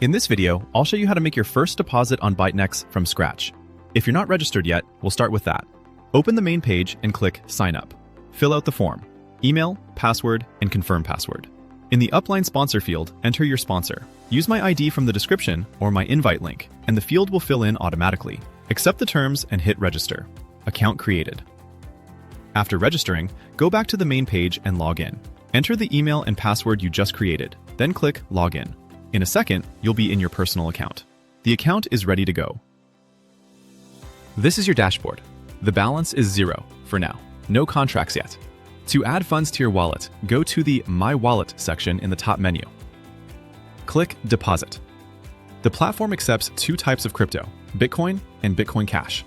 In this video, I'll show you how to make your first deposit on Bytnex from scratch. If you're not registered yet, we'll start with that. Open the main page and click Sign Up. Fill out the form, email, password, and confirm password. In the upline sponsor field, enter your sponsor. Use my ID from the description or my invite link, and the field will fill in automatically. Accept the terms and hit register. Account created. After registering, go back to the main page and log in. Enter the email and password you just created, then click Login. In a second, you'll be in your personal account. The account is ready to go. This is your dashboard. The balance is 0 for now. No contracts yet. To add funds to your wallet, go to the My Wallet section in the top menu. Click Deposit. The platform accepts two types of crypto, Bitcoin and Bitcoin Cash.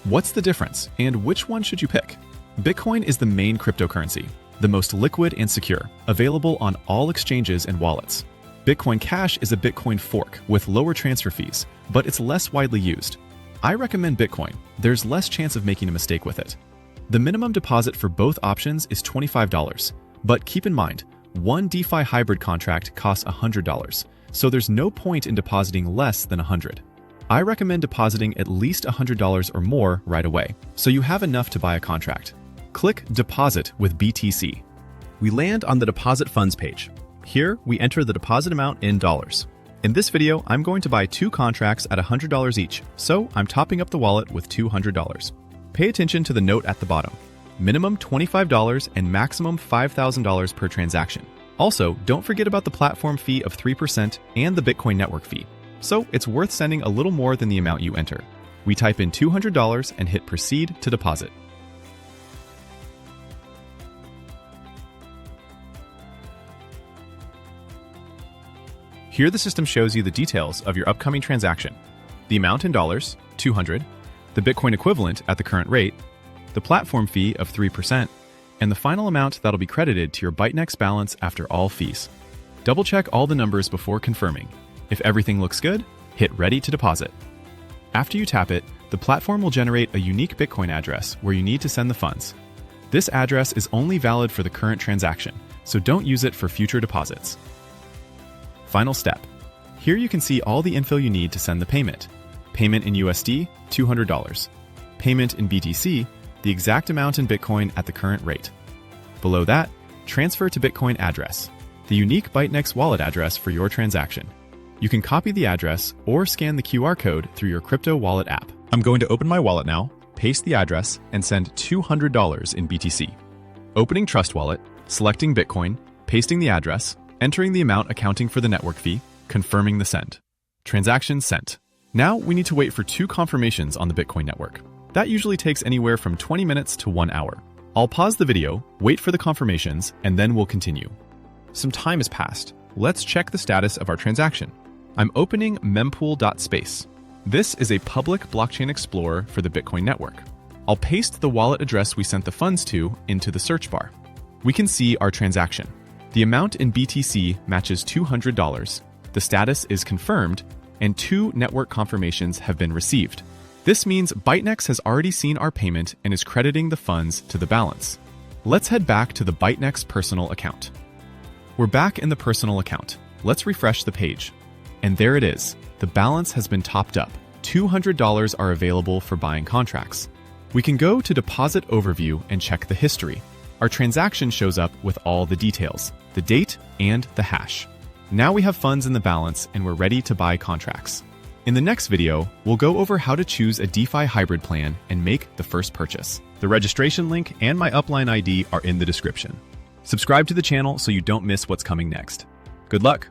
What's the difference, and which one should you pick? Bitcoin is the main cryptocurrency, the most liquid and secure, available on all exchanges and wallets. Bitcoin Cash is a Bitcoin fork with lower transfer fees, but it's less widely used. I recommend Bitcoin. There's less chance of making a mistake with it. The minimum deposit for both options is $25, but keep in mind, one DeFi hybrid contract costs $100, so there's no point in depositing less than $100. I recommend depositing at least $100 or more right away, so you have enough to buy a contract. Click Deposit with BTC. We land on the Deposit Funds page. Here, we enter the deposit amount in dollars. In this video, I'm going to buy 2 contracts at $100 each, so I'm topping up the wallet with $200. Pay attention to the note at the bottom. Minimum $25 and maximum $5,000 per transaction. Also, don't forget about the platform fee of 3% and the Bitcoin network fee. So it's worth sending a little more than the amount you enter. We type in $200 and hit Proceed to deposit. Here the system shows you the details of your upcoming transaction. The amount in dollars, $200, the Bitcoin equivalent at the current rate, the platform fee of 3%, and the final amount that'll be credited to your Bytnex balance after all fees. Double check all the numbers before confirming. If everything looks good, hit Ready to Deposit. After you tap it, the platform will generate a unique Bitcoin address where you need to send the funds. This address is only valid for the current transaction, so don't use it for future deposits. Final step. Here you can see all the info you need to send the payment. Payment in USD, $200. Payment in BTC, the exact amount in Bitcoin at the current rate. Below that, transfer to Bitcoin address, the unique Bytnex wallet address for your transaction. You can copy the address or scan the QR code through your crypto wallet app. I'm going to open my wallet now, paste the address, and send $200 in BTC. Opening Trust Wallet, selecting Bitcoin, pasting the address, entering the amount accounting for the network fee, confirming the send. Transaction sent. Now we need to wait for 2 confirmations on the Bitcoin network. That usually takes anywhere from 20 minutes to 1 hour. I'll pause the video, wait for the confirmations, and then we'll continue. Some time has passed. Let's check the status of our transaction. I'm opening mempool.space. This is a public blockchain explorer for the Bitcoin network. I'll paste the wallet address we sent the funds to into the search bar. We can see our transaction. The amount in BTC matches $200, the status is confirmed, and 2 network confirmations have been received. This means Bytnex has already seen our payment and is crediting the funds to the balance. Let's head back to the Bytnex personal account. We're back in the personal account. Let's refresh the page. And there it is. The balance has been topped up. $200 are available for buying contracts. We can go to Deposit Overview and check the history. Our transaction shows up with all the details, the date, and the hash. Now we have funds in the balance and we're ready to buy contracts. In the next video, we'll go over how to choose a DeFi hybrid plan and make the first purchase. The registration link and my upline ID are in the description. Subscribe to the channel so you don't miss what's coming next. Good luck!